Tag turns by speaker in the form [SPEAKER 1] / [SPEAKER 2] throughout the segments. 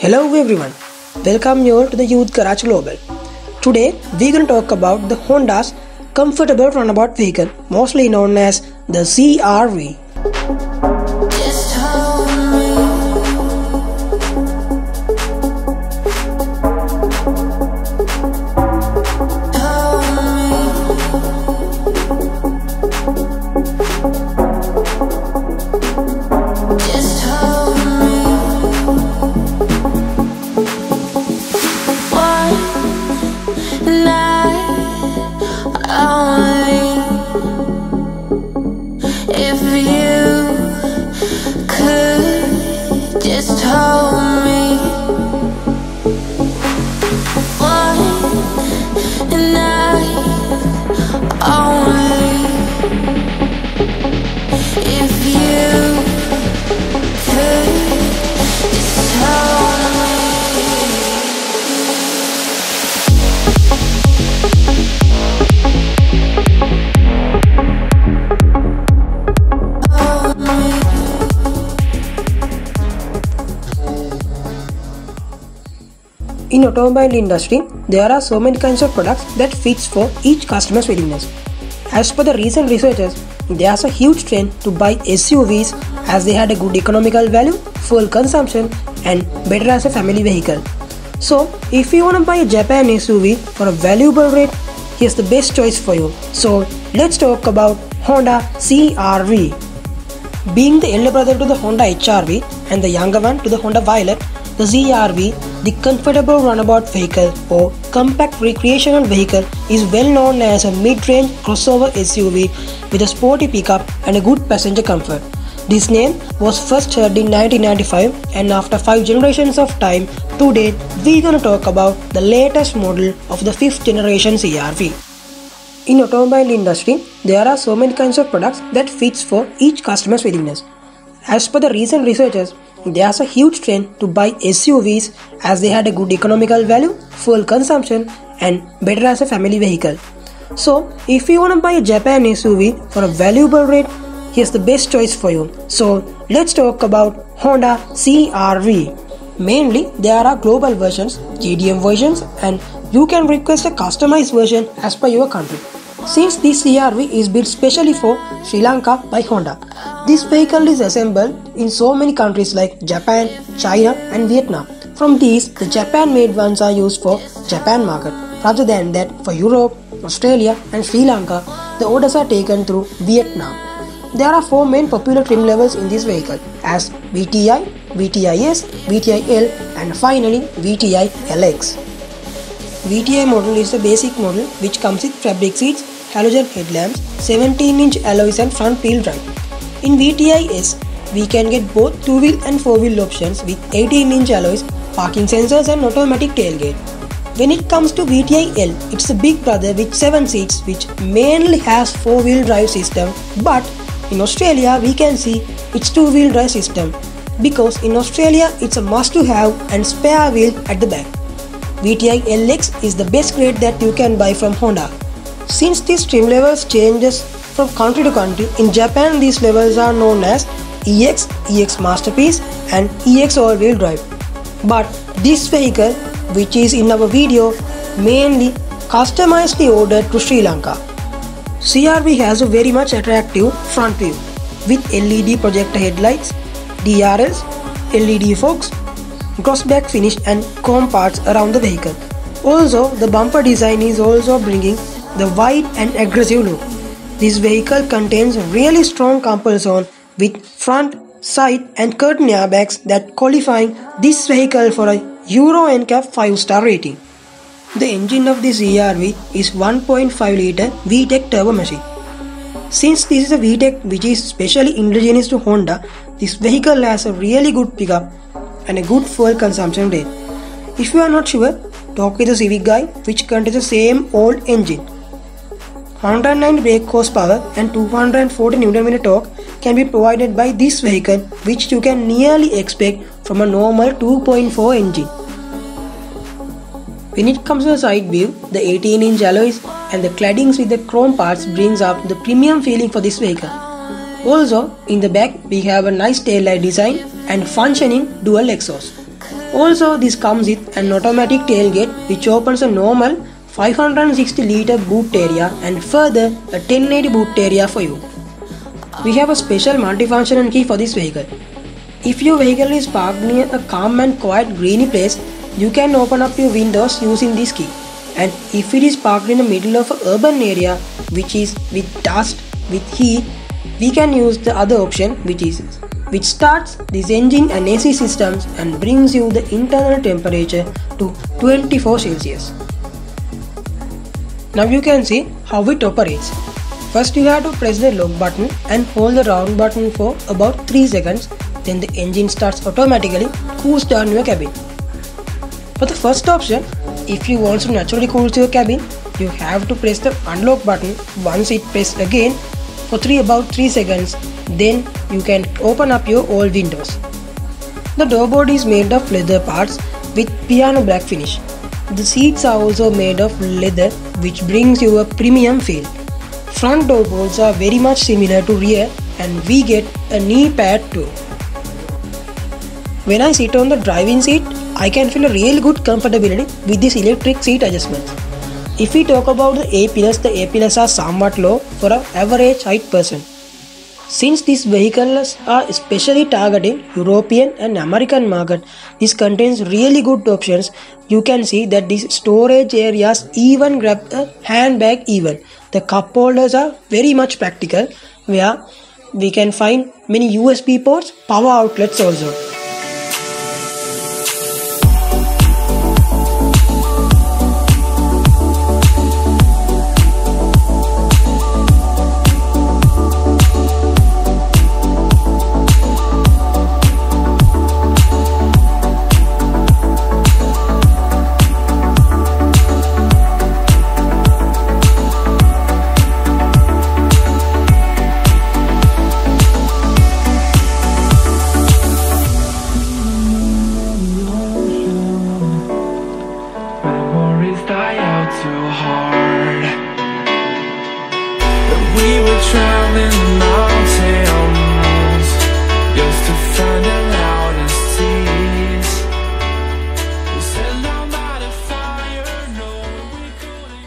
[SPEAKER 1] Hello everyone, welcome you all to the Youth Garage Global. Today we're going to talk about the Honda's comfortable runabout vehicle, mostly known as the CR-V.
[SPEAKER 2] If you could just hold me one night only. If you could just hold me.
[SPEAKER 1] In automobile industry, there are so many kinds of products that fits for each customer's willingness. As per the recent researchers, there's a huge trend to buy SUVs as they had a good economical value, fuel consumption, and better as a family vehicle. So, if you want to buy a Japan SUV for a valuable rate, here's the best choice for you. So, let's talk about Honda CR-V. Being the elder brother to the Honda HR-V and the younger one to the Honda Violet, the CR-V, the comfortable runabout vehicle or compact recreational vehicle, is well known as a mid-range crossover SUV with a sporty pickup and a good passenger comfort. This name was first heard in 1995, and after 5 generations of time, today we're gonna talk about the latest model of the 5th generation CR-V. In automobile industry, there are so many kinds of products that fits for each customer's willingness. As per the recent researchers, there's a huge trend to buy SUVs as they had a good economical value, fuel consumption, and better as a family vehicle. So, if you want to buy a Japan SUV for a valuable rate, here's the best choice for you. So, let's talk about Honda CR-V. Mainly, there are global versions, JDM versions, and you can request a customized version as per your country. Since this CR-V is built specially for Sri Lanka by Honda, this vehicle is assembled in so many countries like Japan, China and Vietnam. From these, the Japan-made ones are used for Japan market. Rather than that, for Europe, Australia and Sri Lanka, the orders are taken through Vietnam. There are 4 main popular trim levels in this vehicle as VTI, VTIS, VTIL and finally VTI LX. VTI model is the basic model which comes with fabric seats, halogen headlamps, 17-inch alloys and front wheel drive. In VTIS, we can get both 2-wheel and 4-wheel options with 18-inch alloys, parking sensors and automatic tailgate. When it comes to VTIL, it's a big brother with 7 seats which mainly has 4-wheel drive system, but in Australia we can see it's 2-wheel drive system because in Australia it's a must to have and spare wheel at the back. VTI LX is the best grade that you can buy from Honda. Since these trim levels changes from country to country, in Japan these levels are known as EX, EX Masterpiece and EX all-wheel drive. But this vehicle, which is in our video, mainly customizedly ordered to Sri Lanka. CR-V has a very much attractive front view with LED projector headlights, DRLs, LED fogs, gloss black finish and chrome parts around the vehicle. Also, the bumper design is also bringing the wide and aggressive look. This vehicle contains really strong composite with front, side and curtain airbags that qualifying this vehicle for a Euro NCAP 5-star rating. The engine of this CR-V is 1.5 litre VTEC turbo machine. Since this is a VTEC which is specially indigenous to Honda, this vehicle has a really good pickup and a good fuel consumption rate. If you are not sure, talk with the Civic guy which contains the same old engine. 109 brake horsepower and 240 Nm torque can be provided by this vehicle, which you can nearly expect from a normal 2.4 engine. When it comes to the side view, the 18-inch alloys and the claddings with the chrome parts brings up the premium feeling for this vehicle. Also, in the back we have a nice tail light design and functioning dual exhaust. Also, this comes with an automatic tailgate which opens a normal 560 litre boot area and further a 1080 boot area for you. We have a special multifunctional key for this vehicle. If your vehicle is parked near a calm and quiet greeny place, you can open up your windows using this key. And if it is parked in the middle of an urban area which is with dust, with heat, we can use the other option which starts this engine and AC systems and brings you the internal temperature to 24 Celsius. Now you can see how it operates. First you have to press the lock button and hold the round button for about 3 seconds, then the engine starts automatically cools down your cabin. For the first option, if you want to naturally cool your cabin, you have to press the unlock button once it pressed again for about 3 seconds, then you can open up your all windows. The doorboard is made of leather parts with piano black finish. The seats are also made of leather which brings you a premium feel. Front doorboards are very much similar to rear and we get a knee pad too. When I sit on the driving seat, I can feel a really good comfortability with this electric seat adjustments. If we talk about the A-pillars are somewhat low for an average height person. Since these vehicles are especially targeting European and American market, this contains really good options. You can see that these storage areas even grab a handbag even. The cup holders are very much practical, where we can find many USB ports, power outlets also.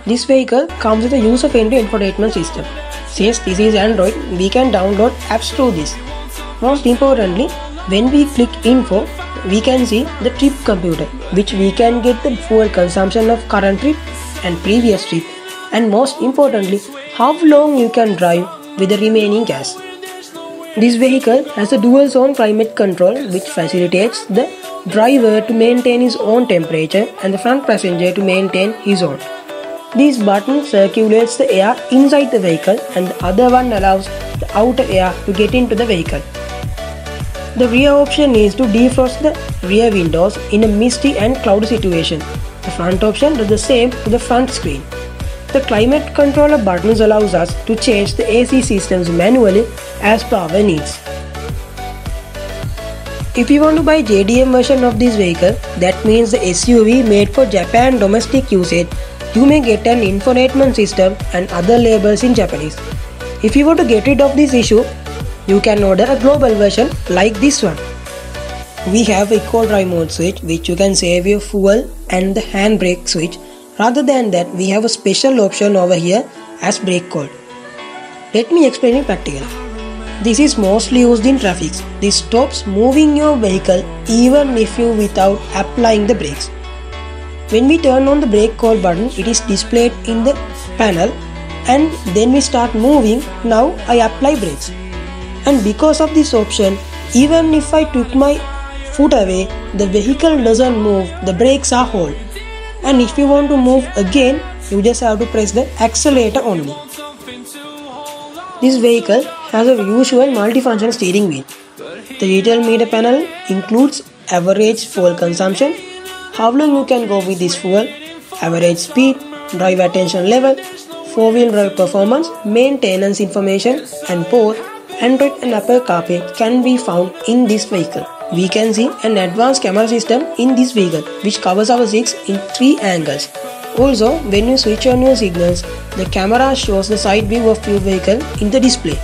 [SPEAKER 1] This vehicle comes with a user-friendly infotainment system. Since this is Android, we can download apps through this. Most importantly, when we click Info, we can see the trip computer, which we can get the fuel consumption of current trip and previous trip, and most importantly, how long you can drive with the remaining gas. This vehicle has a dual zone climate control which facilitates the driver to maintain his own temperature and the front passenger to maintain his own. This button circulates the air inside the vehicle and the other one allows the outer air to get into the vehicle. The rear option is to defrost the rear windows in a misty and cloudy situation. The front option does the same to the front screen. The climate controller buttons allows us to change the AC systems manually as per our needs. If you want to buy JDM version of this vehicle, that means the SUV made for Japan domestic usage, you may get an infotainment system and other labels in Japanese. If you want to get rid of this issue, you can order a global version like this one. We have Eco Drive mode switch which you can save your fuel and the handbrake switch. Rather than that, we have a special option over here as brake cord. Let me explain it practically. This is mostly used in traffic. This stops moving your vehicle even if you without applying the brakes. When we turn on the brake call button, it is displayed in the panel and then we start moving. Now I apply brakes. And because of this option, even if I took my foot away, the vehicle doesn't move, the brakes are hold. And if you want to move again, you just have to press the accelerator only. This vehicle has a usual multifunction steering wheel. The detail meter panel includes average fuel consumption, how long you can go with this fuel, average speed, driver attention level, four-wheel drive performance, maintenance information, and both Android and Apple CarPlay can be found in this vehicle. We can see an advanced camera system in this vehicle which covers our 6 in 3 angles. Also, when you switch on your signals, the camera shows the side view of your vehicle in the display.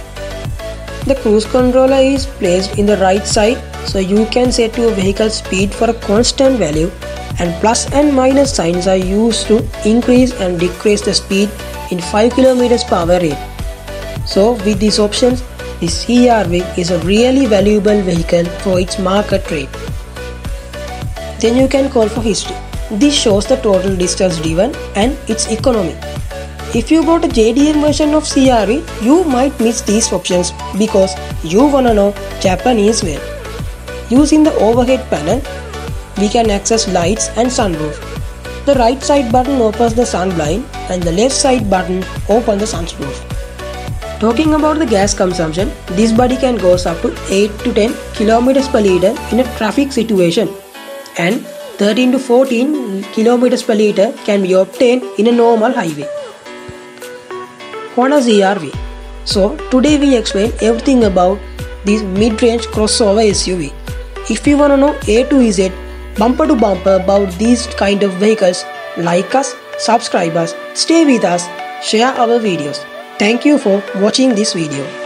[SPEAKER 1] The cruise controller is placed in the right side, so you can set your vehicle speed for a constant value, and plus and minus signs are used to increase and decrease the speed in 5 km per hour rate. So with these options, the CR-V is a really valuable vehicle for its market rate. Then you can call for history. This shows the total distance driven and its economy. If you bought a JDM version of CR-V, you might miss these options because you wanna know Japanese well. Using the overhead panel, we can access lights and sunroof. The right side button opens the sun blind and the left side button opens the sunroof. Talking about the gas consumption, this body can go up to 8 to 10 km per liter in a traffic situation, and 13 to 14 km per liter can be obtained in a normal highway. Honda CR-V. So today we explain everything about this mid-range crossover SUV. If you wanna know A to Z, bumper to bumper about these kind of vehicles, like us, subscribe us, stay with us, share our videos. Thank you for watching this video.